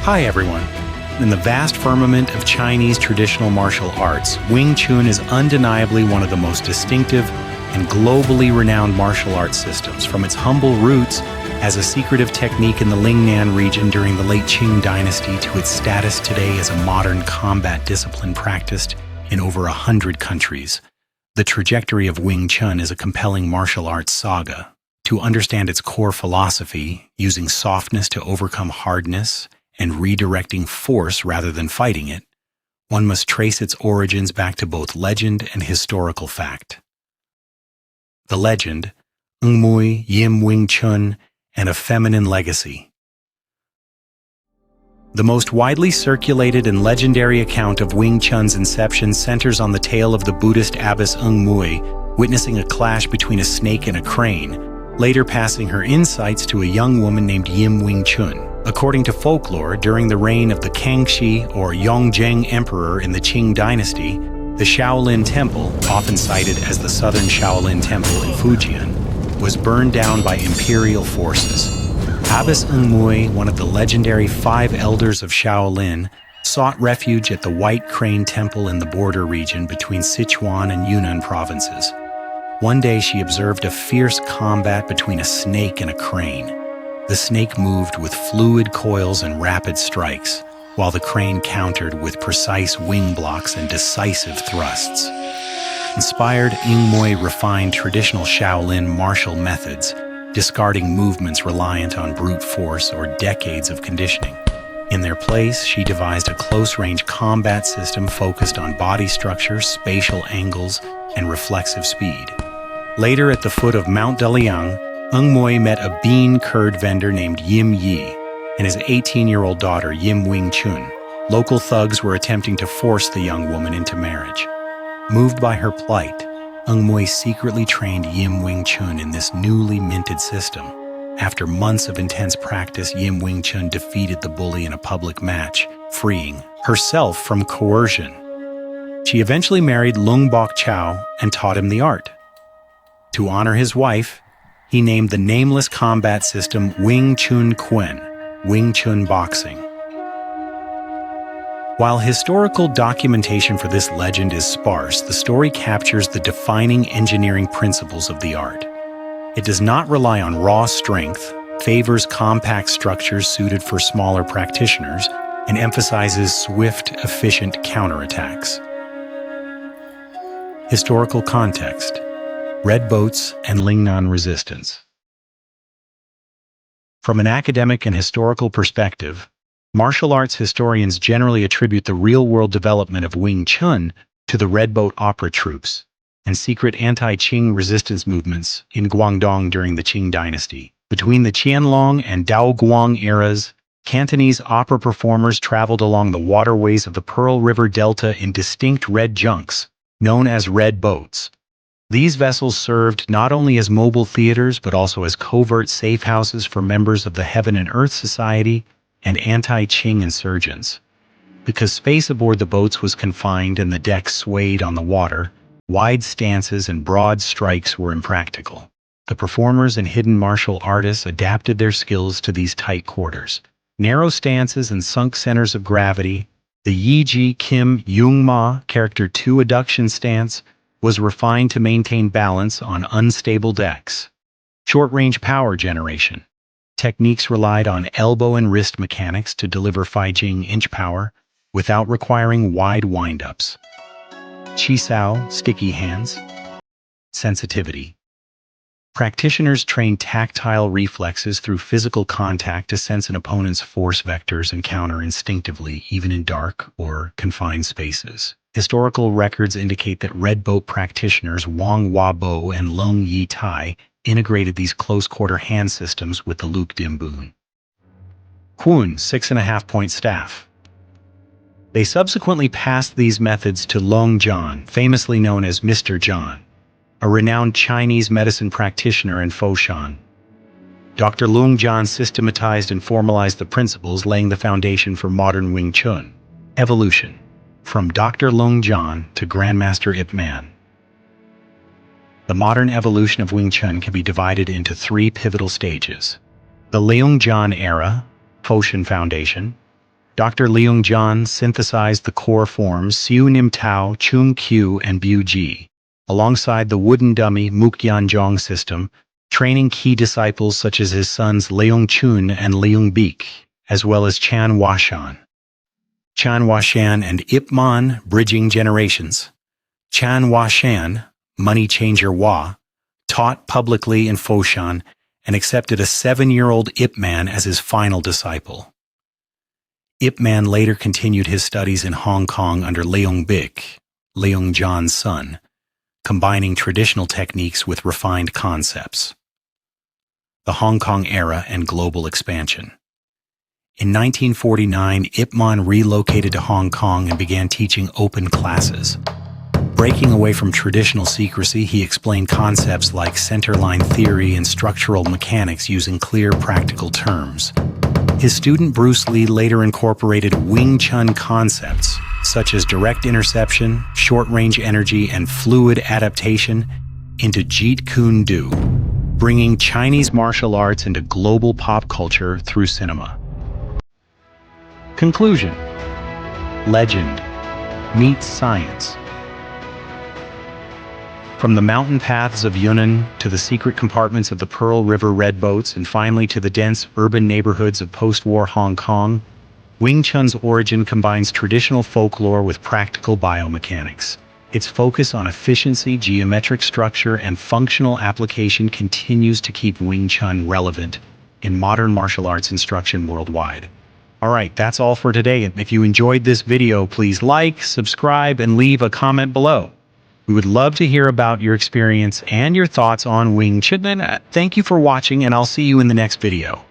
Hi everyone. In the vast firmament of Chinese traditional martial arts, Wing Chun is undeniably one of the most distinctive and globally renowned martial arts systems, from its humble roots as a secretive technique in the Lingnan region during the late Qing dynasty to its status today as a modern combat discipline practiced in over 100 countries. The trajectory of Wing Chun is a compelling martial arts saga. To understand its core philosophy, using softness to overcome hardness, and redirecting force rather than fighting it, one must trace its origins back to both legend and historical fact. The legend, Ng Mui, Yim Wing Chun, and a feminine legacy. The most widely circulated and legendary account of Wing Chun's inception centers on the tale of the Buddhist abbess Ng Mui witnessing a clash between a snake and a crane, later passing her insights to a young woman named Yim Wing Chun. According to folklore, during the reign of the Kangxi or Yongzheng Emperor in the Qing dynasty, the Shaolin Temple, often cited as the Southern Shaolin Temple in Fujian, was burned down by imperial forces. Abbess Ng Mui, one of the legendary 5 elders of Shaolin, sought refuge at the White Crane Temple in the border region between Sichuan and Yunnan provinces. One day she observed a fierce combat between a snake and a crane. The snake moved with fluid coils and rapid strikes, while the crane countered with precise wing blocks and decisive thrusts. Inspired, Ng Mui refined traditional Shaolin martial methods, discarding movements reliant on brute force or decades of conditioning. In their place, she devised a close-range combat system focused on body structure, spatial angles, and reflexive speed. Later, at the foot of Mount Daliang, Ng Mui met a bean curd vendor named Yim Yi and his 18-year-old daughter Yim Wing Chun. Local thugs were attempting to force the young woman into marriage. Moved by her plight, Ng Mui secretly trained Yim Wing Chun in this newly minted system. After months of intense practice, Yim Wing Chun defeated the bully in a public match, freeing herself from coercion. She eventually married Lung Bok Chao and taught him the art. To honor his wife, he named the nameless combat system Wing Chun Kuen, Wing Chun Boxing. While historical documentation for this legend is sparse, the story captures the defining engineering principles of the art. It does not rely on raw strength, favors compact structures suited for smaller practitioners, and emphasizes swift, efficient counterattacks. Historical context: Red boats and Lingnan resistance. From an academic and historical perspective, martial arts historians generally attribute the real-world development of Wing Chun to the Red Boat opera troupes and secret anti-Qing resistance movements in Guangdong during the Qing dynasty. Between the Qianlong and Daoguang eras, Cantonese opera performers traveled along the waterways of the Pearl River Delta in distinct red junks, known as red boats. These vessels served not only as mobile theaters but also as covert safe houses for members of the Heaven and Earth Society and anti-Qing insurgents. Because space aboard the boats was confined and the decks swayed on the water, wide stances and broad strikes were impractical. The performers and hidden martial artists adapted their skills to these tight quarters. Narrow stances and sunk centers of gravity, the Yi Ji Kim Yung Ma character 2 adduction stance, was refined to maintain balance on unstable decks. Short-range power generation. Techniques relied on elbow and wrist mechanics to deliver Feijing inch power without requiring wide wind-ups. Qisao, sticky hands. Sensitivity. Practitioners train tactile reflexes through physical contact to sense an opponent's force vectors and counter instinctively, even in dark or confined spaces. Historical records indicate that Red Boat practitioners Wang Wabo and Lung Yi Tai integrated these close-quarter hand systems with the Luke Dimbun. Kun, 6.5-point staff. They subsequently passed these methods to Long John, famously known as Mr. John, a renowned Chinese medicine practitioner in Wah-Shan. Dr. Lung John systematized and formalized the principles, laying the foundation for modern Wing Chun. Evolution. From Dr. Lung John to Grandmaster Ip Man. The modern evolution of Wing Chun can be divided into 3 pivotal stages. The Leung John era, Wah-Shan Foundation, Dr. Leung Jan synthesized the core forms Siu Nim Tao, Chung Q, and Bu Ji, alongside the wooden dummy Mukyan Zhong system, training key disciples such as his sons Leung Chun and Leung Beek, as well as Wah-Shan. Wah-Shan and Ip Man bridging generations. Wah-Shan, money changer Wah, taught publicly in Foshan and accepted a 7-year-old Ip Man as his final disciple. Ip Man later continued his studies in Hong Kong under Leung Beek, Leung Jan's son, combining traditional techniques with refined concepts. The Hong Kong era and global expansion. In 1949, Ip Man relocated to Hong Kong and began teaching open classes. Breaking away from traditional secrecy, he explained concepts like centerline theory and structural mechanics using clear, practical terms. His student Bruce Lee later incorporated Wing Chun concepts, such as direct interception, short-range energy, and fluid adaptation, into Jeet Kune Do, bringing Chinese martial arts into global pop culture through cinema. Conclusion. Legend meets science. From the mountain paths of Yunnan to the secret compartments of the Pearl River redboats and finally to the dense urban neighborhoods of post-war Hong Kong, Wing Chun's origin combines traditional folklore with practical biomechanics. Its focus on efficiency, geometric structure, and functional application continues to keep Wing Chun relevant in modern martial arts instruction worldwide. Alright, that's all for today. If you enjoyed this video, please like, subscribe, and leave a comment below. We would love to hear about your experience and your thoughts on Wing Chun. Thank you for watching, and I'll see you in the next video.